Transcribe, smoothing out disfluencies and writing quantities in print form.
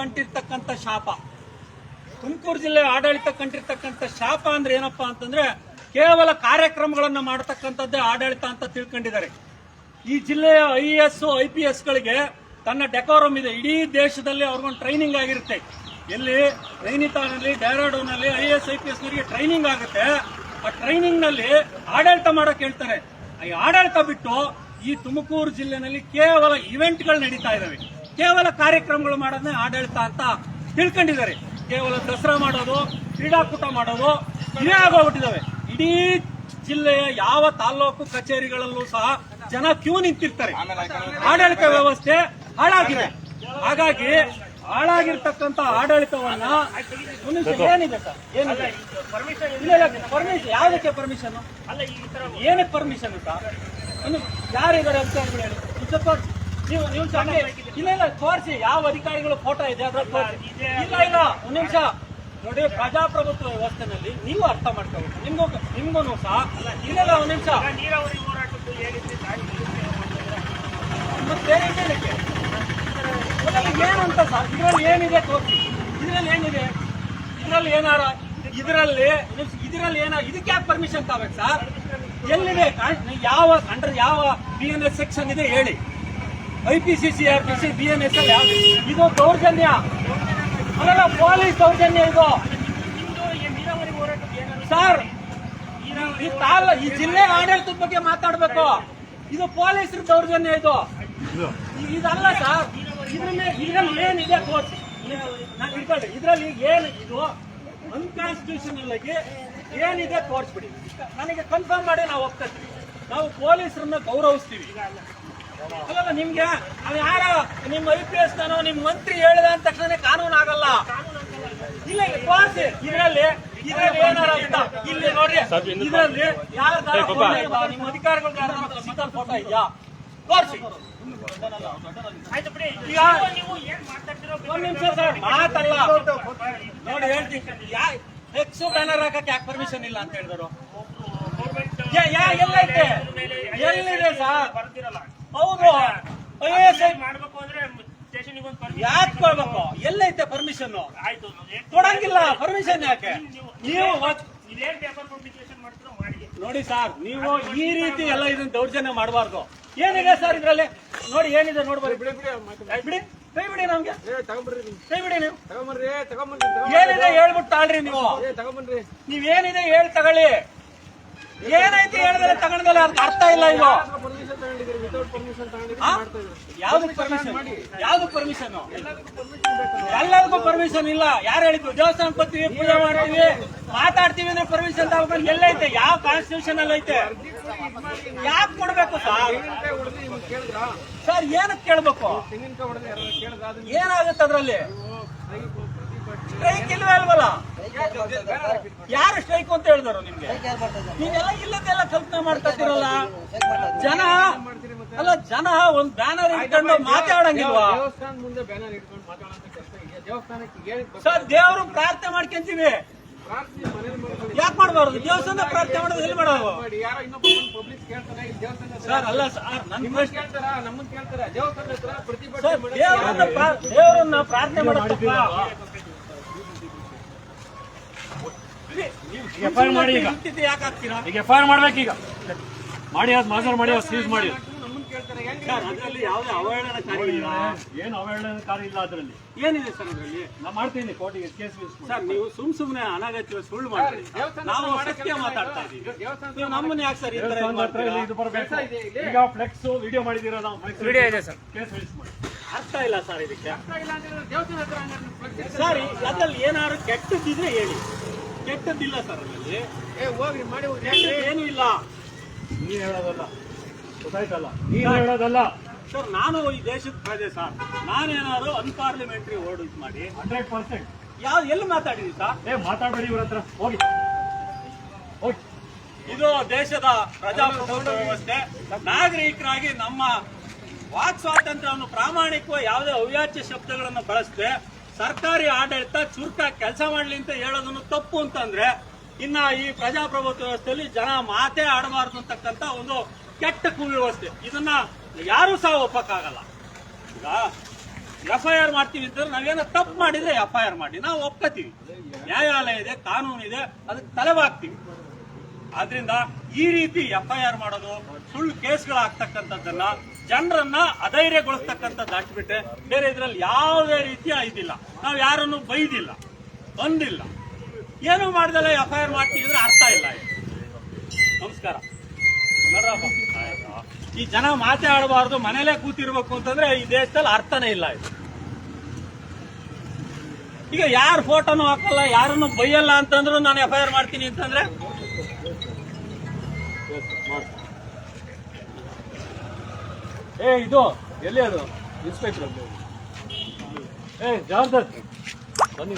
ಆಡಳಿತಕ್ಕೆ ಅಂಟಿರ್ತಕ್ಕಂಥ ಶಾಪ. ತುಮಕೂರು ಜಿಲ್ಲೆ ಆಡಳಿತಕ್ಕೆ ಅಂಟಿರ್ತಕ್ಕಂಥ ಶಾಪ ಅಂದ್ರೆ ಏನಪ್ಪಾ ಅಂತಂದ್ರೆ ಕೇವಲ ಕಾರ್ಯಕ್ರಮಗಳನ್ನ ಮಾಡತಕ್ಕಂಥದ್ದೇ ಆಡಳಿತ ಅಂತ ತಿಳ್ಕೊಂಡಿದ್ದಾರೆ. ಈ ಜಿಲ್ಲೆಯ IAS IPS ಗಳಿಗೆ ತನ್ನ ಡೆಕೋರಮ್ ಇದೆ. ಇಡೀ ದೇಶದಲ್ಲಿ ಅವ್ರಿಗೊಂದು ಟ್ರೈನಿಂಗ್ ಆಗಿರುತ್ತೆ. ಎಲ್ಲಿ ನೈನಿತಾಲ್ನಲ್ಲಿ, ಡೆಹ್ರಾಡೂನ್ನಲ್ಲಿ IAS IPS ನವರಿಗೆ ಟ್ರೈನಿಂಗ್ ಆಗುತ್ತೆ. ಆ ಟ್ರೈನಿಂಗ್ ನಲ್ಲಿ ಆಡಳಿತ ಮಾಡಕ್ ಹೇಳ್ತಾರೆ. ಈ ಆಡಳಿತ ಬಿಟ್ಟು ಈ ತುಮಕೂರು ಜಿಲ್ಲೆನಲ್ಲಿ ಕೇವಲ ಇವೆಂಟ್ಗಳು ನಡೀತಾ ಇದಾವೆ. ಕೇವಲ ಕಾರ್ಯಕ್ರಮಗಳು ಮಾಡೋದನ್ನೇ ಆಡಳಿತ ಅಂತ ತಿಳ್ಕೊಂಡಿದ್ದಾರೆ. ಕೇವಲ ದಸರಾ ಮಾಡೋದು, ಕ್ರೀಡಾಕೂಟ ಮಾಡೋದು ಇವೇ ಆಗೋಗ್ಬಿಟ್ಟಿದಾವೆ. ಇಡೀ ಜಿಲ್ಲೆಯ ಯಾವ ತಾಲೂಕು ಕಚೇರಿಗಳಲ್ಲೂ ಸಹ ಜನ ಕ್ಯೂ ನಿಂತಿರ್ತಾರೆ. ಆಡಳಿತ ವ್ಯವಸ್ಥೆ ಹಾಳಾಗಿದೆ. ಹಾಗಾಗಿ ಹಾಳಾಗಿರ್ತಕ್ಕಂಥ ಆಡಳಿತವನ್ನ ಏನಿದೆ ಸರ್, ಏನಿದೆ ಪರ್ಮಿಷನ್? ಯಾವುದಕ್ಕೆ ಪರ್ಮಿಷನ್? ಏನಕ್ಕೆ ಪರ್ಮಿಷನ್ ಸರ್? ಯಾರಿದ್ದಾರೆ ಅಂತ ಹೇಳಿ ನೀವು ಇಲ್ಲ ತೋರಿಸಿ. ಯಾವ ಅಧಿಕಾರಿಗಳು ಫೋಟೋ ಇದೆ ಅದ್ರಲ್ಲಿ ತೋರಿಸಿ. ಇಲ್ಲ ಒಂದ್ ನಿಮಿಷ ನೋಡಿ, ಪ್ರಜಾಪ್ರಭುತ್ವ ವ್ಯವಸ್ಥೆನಲ್ಲಿ ನೀವು ಅರ್ಥ ಮಾಡ್ಕೋಬೇಕು. ನಿಮ್ಗೂ ಸಹ ಇಲ್ಲ ಒಂದ್ ನಿಮಿಷ ಏನಂತ ಸರ್ ಇದ್ರಲ್ಲಿ ಏನಿದೆ ತೋರಿಸಿ. ಇದ್ರಲ್ಲಿ ಏನಿದೆ? ಇದ್ರಲ್ಲಿ ಏನಾರ ಇದರಲ್ಲಿ ಏನಾರ ಇದಕ್ಕೆ ಯಾಕೆ ಪರ್ಮಿಷನ್ ತಗೋಬೇಕು ಸರ್? ಎಲ್ಲಿದೆ? ಯಾವ ಅಂಡರ್ ಯಾವ BNS ಸೆಕ್ಷನ್ ಇದೆ ಹೇಳಿ. IPC CRPC BNS ಅಲ್ಲಿ ಯಾವ್ದು? ಇದು ದೌರ್ಜನ್ಯ ಅಲ್ಲ, ಪೊಲೀಸ್ ದೌರ್ಜನ್ಯ ಇದು ಸರ್. ಈ ಜಿಲ್ಲೆ ಆಡಳಿತದ ಬಗ್ಗೆ ಮಾತಾಡ್ಬೇಕು. ಇದು ಪೊಲೀಸರ ದೌರ್ಜನ್ಯ ಇದು ಇದಲ್ಲ ಸರ್. ಇದ್ರಲ್ಲಿ ಏನಿದೆ ತೋರಿಸಿ. ಇದ್ರಲ್ಲಿ ಏನು ಇದು ಅನ್ಕಾನ್ಸ್ಟಿಟ್ಯೂಷನಲ್ ಆಗಿ ಏನಿದೆ ತೋರಿಸ್ಬಿಡಿ. ನನಗೆ ಕನ್ಫರ್ಮ್ ಮಾಡಿ ನಾವು ಹೋಗ್ತೀವಿ. ನಾವು ಪೊಲೀಸರನ್ನ ಗೌರವಿಸ್ತೀವಿ. ಅಲ್ಲಲ್ಲ, ನಿಮ್ಗೆ ಯಾರ ನಿಮ್ಮ IPS ನಾನೋ ನಿಮ್ಮ ಮಂತ್ರಿ ಹೇಳಿದ ಅಂದ ತಕ್ಷಣ ಕಾನೂನು ಆಗಲ್ಲ. ಇಲ್ಲ ತೋರಿಸಿ. ಇದರಲ್ಲಿ ಏನಾರ ಇಲ್ಲಿ ನೋಡ್ರಿ. ಇದರಲ್ಲಿ ಯಾರ ನಿಮ್ಮ ಅಧಿಕಾರಿಗಳು ಫೋಟೋ ಇದೆಯಾ ತೋರಿಸಿ. ಈಗ ಒಂದ್ ನಿಮಿಷ ಸರ್, ಮಾತಲ್ಲ ನೋಡಿ ಹೇಳ್ತೀನಿ. ಎಕ್ಸ್ ಬ್ಯಾನರ್ ಹಾಕಕ್ಕೆ ಯಾಕೆ ಪರ್ಮಿಷನ್ ಇಲ್ಲ ಅಂತ ಹೇಳಿದ್ರು? ಎಲ್ಲೈತೆ? ಎಲ್ಲಿದೆ ಸರ್? ಹೌದು, ಯಾಕೆ ಕೊಡ್ಬೇಕು? ಎಲ್ಲೈತೆ ಪರ್ಮಿಷನ್? ಕೊಡಂಗಿಲ್ಲ ಪರ್ಮಿಷನ್. ಯಾಕೆ ನೀವು ನೋಡಿ ಸರ್, ನೀವು ಈ ರೀತಿ ಎಲ್ಲ ಇದನ್ನ ದೌರ್ಜನ್ಯ ಮಾಡಬಾರ್ದು. ಏನಿದೆ ಸರ್ ಇದ್ರಲ್ಲಿ? ನೋಡಿ ಏನಿದೆ ನೋಡ್ಬಾರಿ. ಬಿಡಿ ಕೈ ಬಿಡಿ, ನಮ್ಗೆ ಕೈ ಬಿಡಿ. ನೀವು ಏನಿದೆ ಹೇಳ್ಬಿಟ್ಟು ತಾಳ್ರಿ. ನೀವೇನಿದೆ ಹೇಳಿ ತಗೊಳ್ಳಿ. ಏನೈತಿ ಹೇಳಿದ್ರೆ ತಗೊಂಡಲ್ಲ, ಅದಕ್ಕೆ ಅರ್ಥ ಇಲ್ಲ. ಇದು ಯಾವ್ದಕ್ ಪರ್ಮಿಷನ್? ಯಾವ್ದಕ್ ಪರ್ಮಿಷನ್? ಎಲ್ಲರಿಗೂ ಪರ್ಮಿಷನ್ ಇಲ್ಲ. ಯಾರು ಹೇಳಿದ್ರು? ದೇವಸ್ಥಾನಕ್ಕೆ ಬರ್ತೀವಿ, ಪೂಜೆ ಮಾಡ್ತೀವಿ, ಮಾತಾಡ್ತೀವಿ ಅಂದ್ರೆ ಪರ್ಮಿಷನ್ ತಗೋಬೇಕು. ಎಲ್ಲೈತೆ? ಯಾವ ಕಾನ್ಸ್ಟಿಟ್ಯೂಷನ್ ಅಲ್ಲಿ ಐತೆ? ಯಾಕೆ ಕೊಡ್ಬೇಕು ಸರ್? ಸರ್ ಏನಕ್ಕೆ ಕೇಳ್ಬೇಕು? ಏನಾಗುತ್ತೆ ಅದ್ರಲ್ಲಿ? ಸ್ಟ್ರೈಕ್ ಇಲ್ವೇ ಅಲ್ವಲ್ಲ? ಯಾರು ಸ್ಟ್ರೈಕ್ ಅಂತ ಹೇಳಿದ್ರು ನಿಮ್ಗೆ? ನೀವೆಲ್ಲ ಇಲ್ಲದೆಲ್ಲ ಕಲ್ಪನೆ ಮಾಡ್ಕೊತಿರಲ್ಲ. ಜನ ಒಂದ್ ಬ್ಯಾನರ್ ಇಟ್ಕೊಂಡು ಮಾತಾಡಂಗಿಲ್ವಾ ಸರ್? ದೇವ್ರು ಪ್ರಾರ್ಥನೆ ಮಾಡ್ಕೊಂತೀವಿ, ಯಾಕೆ ಮಾಡಬಾರ್ದು? ದೇವಸ್ಥಾನ ಪ್ರಾರ್ಥನೆ ಮಾಡೋದು ಎಲ್ಲಿ ಮಾಡೋದು ಸರ್? ಅಲ್ಲ ಸರ್, ದೇವರನ್ನ ಪ್ರಾರ್ಥನೆ ಮಾಡೋದಕ್ಕ FIR ಮಾಡಿ. ಯಾಕೆ ಆಗ್ತೀರಾ? ಈಗ FIR ಮಾಡ್ಬೇಕು. ಈಗ ಮಾಡಿ, ಅದು ಮಾಜರ್ ಮಾಡಿ, ಸೀಸ್ ಮಾಡಿ. ಅದರಲ್ಲಿ ಯಾವುದೇ ಅವಹೇಳನಕಾರಿ ಇಲ್ಲ. ಏನು ಅವಹೇಳನಕಾರಿ ಇಲ್ಲ. ಅದರಲ್ಲಿ ಏನಿದೆ ಸರ್? ಅದರಲ್ಲಿ ನಾ ಮಾಡ್ತೀನಿ ಕೋರ್ಟಿಗೆ ಕೇಸ್ ಸರ್. ನೀವು ಸುಮ್ನೆ ಅನಗತ್ಯ ಸುಳ್ಳು ಮಾಡಿ. ನಾವು ಸತ್ಯ ಮಾತಾಡ್ತಾ ಇದೀವಿ. ನೀವು ನಮ್ಮನ್ನ ಯಾಕೆ ಸರ್ ಇದು ಬರಬೇಕು? ಈಗ ಫ್ಲೆಕ್ಸ್ ವಿಡಿಯೋ ಮಾಡಿದಿರ, ನಾವು ಫ್ಲೆಕ್ಸ್ ವಿಡಿಯೋ ಇದೆ ಸರ್, ಕೇಸ್ ರಿಜಿಸ್ಟರ್ ಮಾಡಿ. ಅರ್ಥ ಇಲ್ಲ ಸರ್ ಇದಕ್ಕೆ. ಸರ್ ಅದ್ರಲ್ಲಿ ಏನಾದ್ರು ಕೆಟ್ಟದ್ದಿದ್ರೆ ಹೇಳಿ. ಕೆಟ್ಟದ್ದಿಲ್ಲ ಸರ್ ಅದರಲ್ಲಿ. ಏನು ಇಲ್ಲ. ನೀನ್ ಹೇಳೋದಲ್ಲ, ಗೊತ್ತಾಯ್ತಲ್ಲ? ನೀನ್ ಹೇಳೋದಲ್ಲ ಸರ್. ನಾನು ಈ ದೇಶದ ಪ್ರಜೆ ಸರ್. ನಾನೇನಾದ್ರು ಅನ್ಪಾರ್ಲಿಮೆಂಟರಿ ವರ್ಡ್ ಯೂಸ್ ಮಾಡಿ 100% ಯಾವ್ದು ಎಲ್ಲಿ ಮಾತಾಡಿದ್ವಿ ಸರ್? ಮಾತಾಡಬೇಡಿ ಇವ್ರ ಹತ್ರ. ಹೋಗಿ. ಇದು ದೇಶದ ಪ್ರಜಾಪ್ರಭುತ್ವ ವ್ಯವಸ್ಥೆ. ನಾಗರಿಕರಾಗಿ ನಮ್ಮ ವಾಕ್ ಸ್ವಾತಂತ್ರ್ಯವನ್ನು ಪ್ರಾಮಾಣಿಕವಾಗಿ ಯಾವುದೇ ಅವ್ಯಾಚ್ಯ ಶಬ್ದಗಳನ್ನು ಬಳಸದೆ ಸರ್ಕಾರಿ ಆಡಳಿತ ಚುರುಕಾಗಿ ಕೆಲಸ ಮಾಡಲಿ ಅಂತ ಹೇಳೋದನ್ನು ತಪ್ಪು ಅಂತಂದ್ರೆ, ಇನ್ನ ಈ ಪ್ರಜಾಪ್ರಭುತ್ವ ವ್ಯವಸ್ಥೆಯಲ್ಲಿ ಜನ ಮಾತೇ ಆಡಬಾರ್ದು ಅಂತಕ್ಕಂಥ ಒಂದು ಕೆಟ್ಟ ಕುವ್ಯವಸ್ಥೆ. ಇದನ್ನ ಯಾರು ಸಹ ಒಪ್ಪಕ್ಕಾಗಲ್ಲ. ಈಗ FIR ಮಾಡ್ತೀವಿ ಅಂತಂದ್ರೆ ನಾವೇನೋ ತಪ್ಪು ಮಾಡಿದ್ರೆ FIR ಮಾಡಿ, ನಾವು ಒಪ್ಕೋತೀವಿ. ನ್ಯಾಯಾಲಯ ಇದೆ, ಕಾನೂನು ಇದೆ, ಅದಕ್ಕೆ ತಲೆಬಾಗ್ತೀವಿ. ಆದ್ರಿಂದ ಈ ರೀತಿ FIR ಮಾಡೋದು, ಸುಳ್ಳು ಕೇಸ್ಗಳಾಗ್ತಕ್ಕಂಥದ್ದನ್ನ, ಜನರನ್ನ ಅಧೈರ್ಯಗೊಳಿಸ್ತಕ್ಕಂಥದ್ದು ಹಾಕ್ಬಿಟ್ಟೆ ಬೇರೆ ಇದ್ರಲ್ಲಿ ಯಾವುದೇ ರೀತಿಯ ಇದಿಲ್ಲ. ನಾವು ಯಾರನ್ನು ಬೈದಿಲ್ಲ, ಬಂದಿಲ್ಲ, ಏನು ಮಾಡ್ದಲ್ಲ FIR ಮಾಡ್ತೀವಿ ಅಂದ್ರೆ ಅರ್ಥ ಇಲ್ಲ. ನಮಸ್ಕಾರ. ನೋಡ್ರಪ್ಪ, ಈ ಜನ ಮಾತಾಡಬಾರ್ದು, ಮನೇಲೆ ಕೂತಿರ್ಬೇಕು ಅಂತಂದ್ರೆ ಈ ದೇಶದಲ್ಲಿ ಅರ್ಥನೇ ಇಲ್ಲ ಇದು. ಈಗ ಯಾರ ಫೋಟೋನು ಹಾಕಲ್ಲ, ಯಾರನ್ನು ಬೈಯಲ್ಲ ಅಂತಂದ್ರು ನಾನು FIR ಮಾಡ್ತೀನಿ ಅಂತಂದ್ರೆ ಇದು ಎಲ್ಲಿ ಅದು ಇನ್ಸ್ಪೆಕ್ಟರ್ ಜವಾಬ್ದಾರಿ ಬನ್ನಿ.